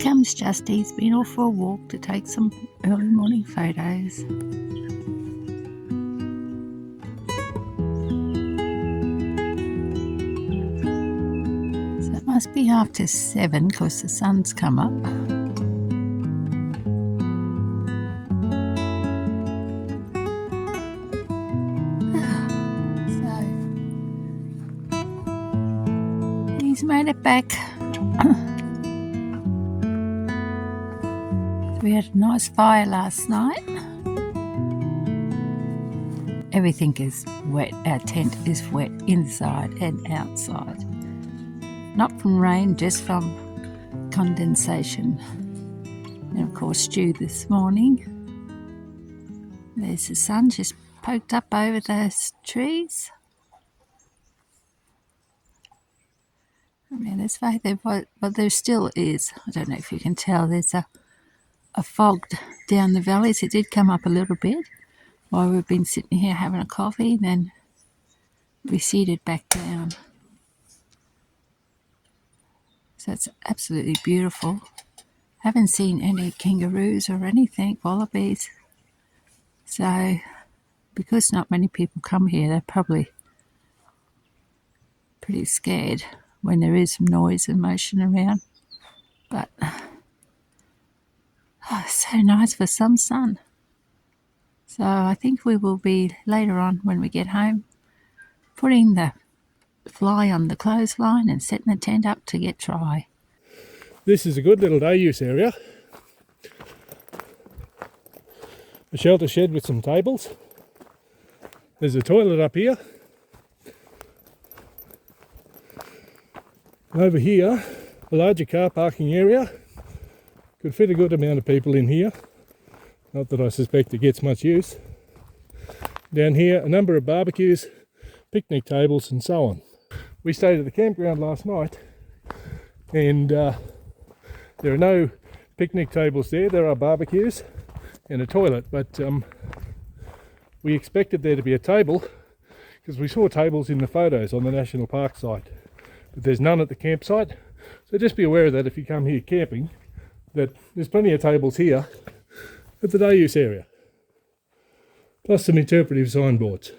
comes Justy. He's been off for a walk to take some early morning photos. So it must be after 7 because the sun's come up. So he's made it back. We had a nice fire last night. Everything is wet. Our tent is wet inside and outside. Not from rain, just from condensation. And of course dew this morning. There's the sun just poked up over those trees. I mean, it's right there, but there still is. I don't know if you can tell, there's a fog down the valleys. It did come up a little bit while we've been sitting here having a coffee, then receded back down. So it's absolutely beautiful. Haven't seen any kangaroos or anything, wallabies. So because not many people come here, they're probably pretty scared when there is some noise and motion around. But so nice for some sun. So I think we will be later on when we get home putting the fly on the clothesline and setting the tent up to get dry. This is a good little day use area. A shelter shed with some tables. There's a toilet up here. Over here, a larger car parking area. Could fit a good amount of people in here. Not that I suspect it gets much use. Down here, a number of barbecues, picnic tables and so on. We stayed at the campground last night and there are no picnic tables there. There are barbecues and a toilet, but we expected there to be a table because we saw tables in the photos on the National Park site, but there's none at the campsite. So just be aware of that if you come here camping, that there's plenty of tables here at the day use area, plus some interpretive signboards.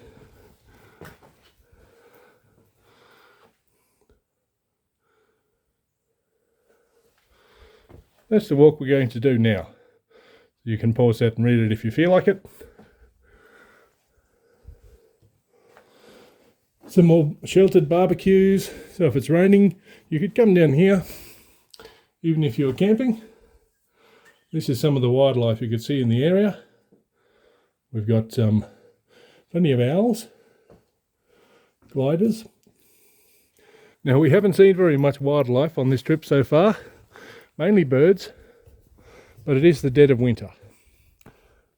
That's the walk we're going to do now. You can pause that and read it if you feel like it. Some more sheltered barbecues, so if it's raining you could come down here even if you're camping. This is some of the wildlife you could see in the area. We've got plenty of owls, gliders. Now we haven't seen very much wildlife on this trip so far, mainly birds, but it is the dead of winter.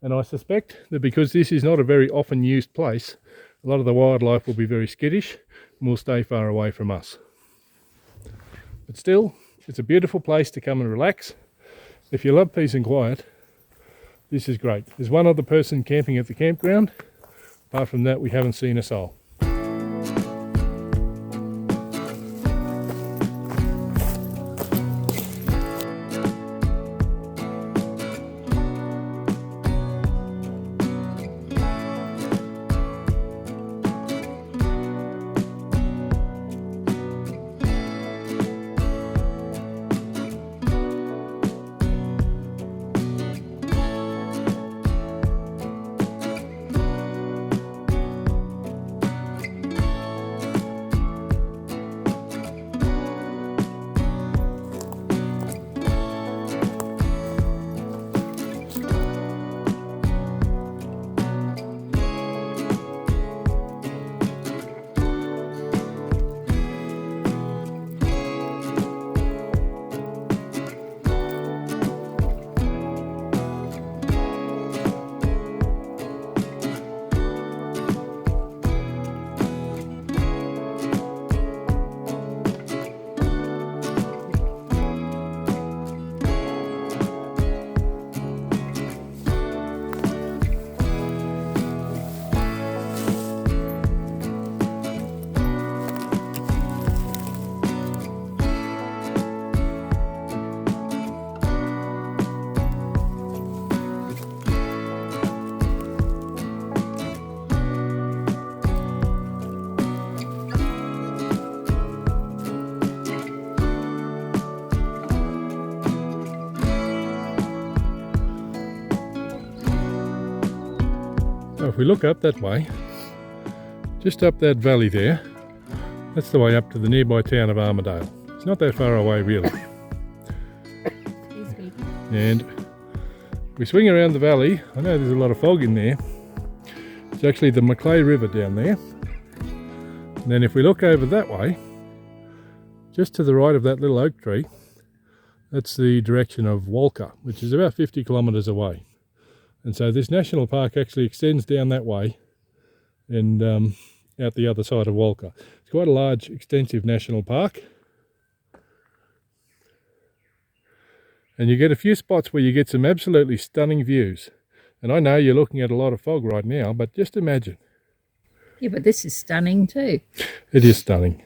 And I suspect that because this is not a very often used place, a lot of the wildlife will be very skittish and will stay far away from us. But still, it's a beautiful place to come and relax. If you love peace and quiet, this is great. There's one other person camping at the campground. Apart from that, we haven't seen a soul. if we look up that way, just up that valley there, that's the way up to the nearby town of Armadale. It's not that far away really. And we swing around the valley. I know there's a lot of fog in there. It's actually the Macleay River down there. And then if we look over that way, just to the right of that little oak tree, that's the direction of Walker, which is about 50 kilometres away. And so this national park actually extends down that way and out the other side of Walker. It's quite a large, extensive national park. And you get a few spots where you get some absolutely stunning views. And I know you're looking at a lot of fog right now, but just imagine. Yeah, but this is stunning too. It is stunning.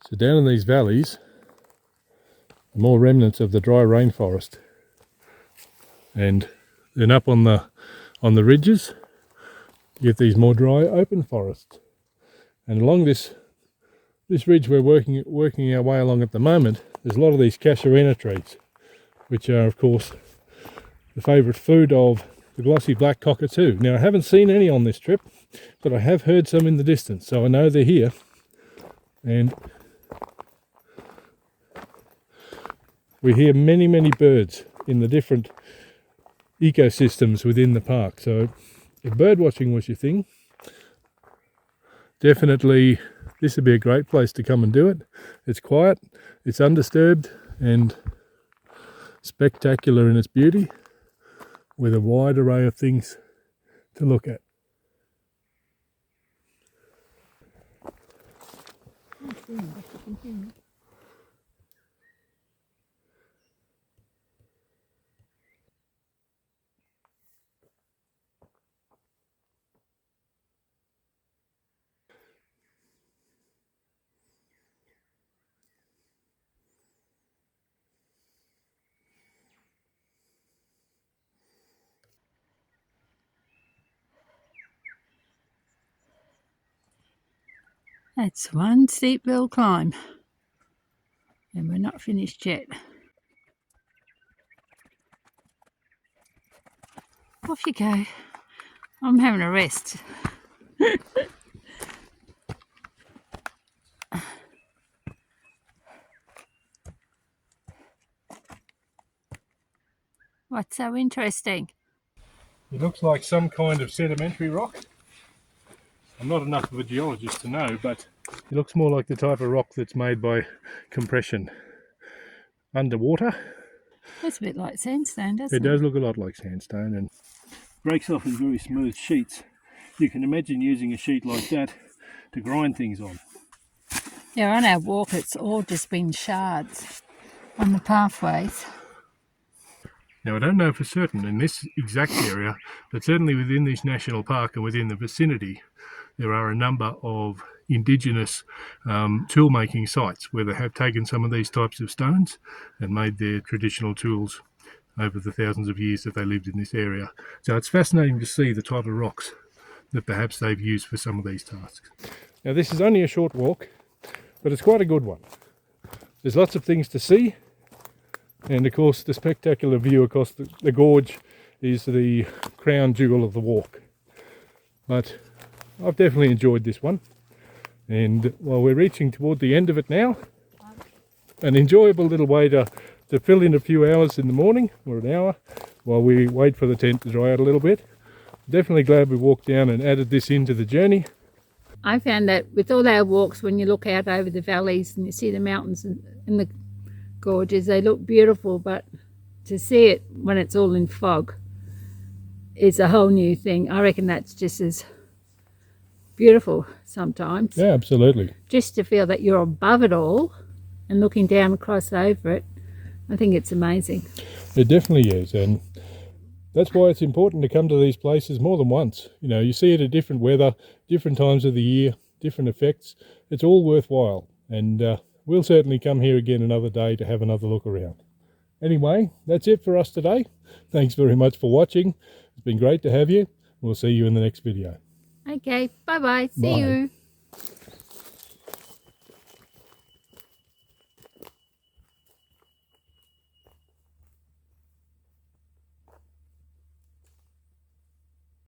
So down in these valleys, more remnants of the dry rainforest, and then up on the ridges you get these more dry open forests. And along this ridge we're working our way along at the moment, there's a lot of these casuarina trees, which are of course the favourite food of the glossy black cockatoo. Now I haven't seen any on this trip, but I have heard some in the distance, so I know they're here. And we hear many, many birds in the different ecosystems within the park. So if bird watching was your thing, definitely this would be a great place to come and do it. It's quiet, it's undisturbed and spectacular in its beauty, with a wide array of things to look at. That's one steep hill climb. And we're not finished yet. Off you go. I'm having a rest. What's so interesting? It looks like some kind of sedimentary rock. I'm not enough of a geologist to know, but it looks more like the type of rock that's made by compression underwater. It's a bit like sandstone, doesn't it? It does look a lot like sandstone and breaks off in very smooth sheets. You can imagine using a sheet like that to grind things on. Yeah, on our walk it's all just been shards on the pathways. Now I don't know for certain in this exact area, but certainly within this national park and within the vicinity, there are a number of indigenous tool making sites where they have taken some of these types of stones and made their traditional tools over the thousands of years that they lived in this area. So it's fascinating to see the type of rocks that perhaps they've used for some of these tasks. Now this is only a short walk, but it's quite a good one. There's lots of things to see, and of course the spectacular view across the gorge is the crown jewel of the walk. But I've definitely enjoyed this one, and while we're reaching toward the end of it now, an enjoyable little way to fill in a few hours in the morning, or an hour, while we wait for the tent to dry out a little bit. Definitely glad we walked down and added this into the journey. I found that with all our walks, when you look out over the valleys and you see the mountains and the gorges, they look beautiful, but to see it when it's all in fog is a whole new thing. I reckon that's just as beautiful sometimes. Yeah, absolutely. Just to feel that you're above it all and looking down across over it, I think it's amazing. It definitely is, and that's why it's important to come to these places more than once. You know, you see it at different weather, different times of the year, different effects. It's all worthwhile, and we'll certainly come here again another day to have another look around. Anyway, that's it for us today. Thanks very much for watching. It's been great to have you. We'll see you in the next video. Okay, bye-bye. See Bye. you.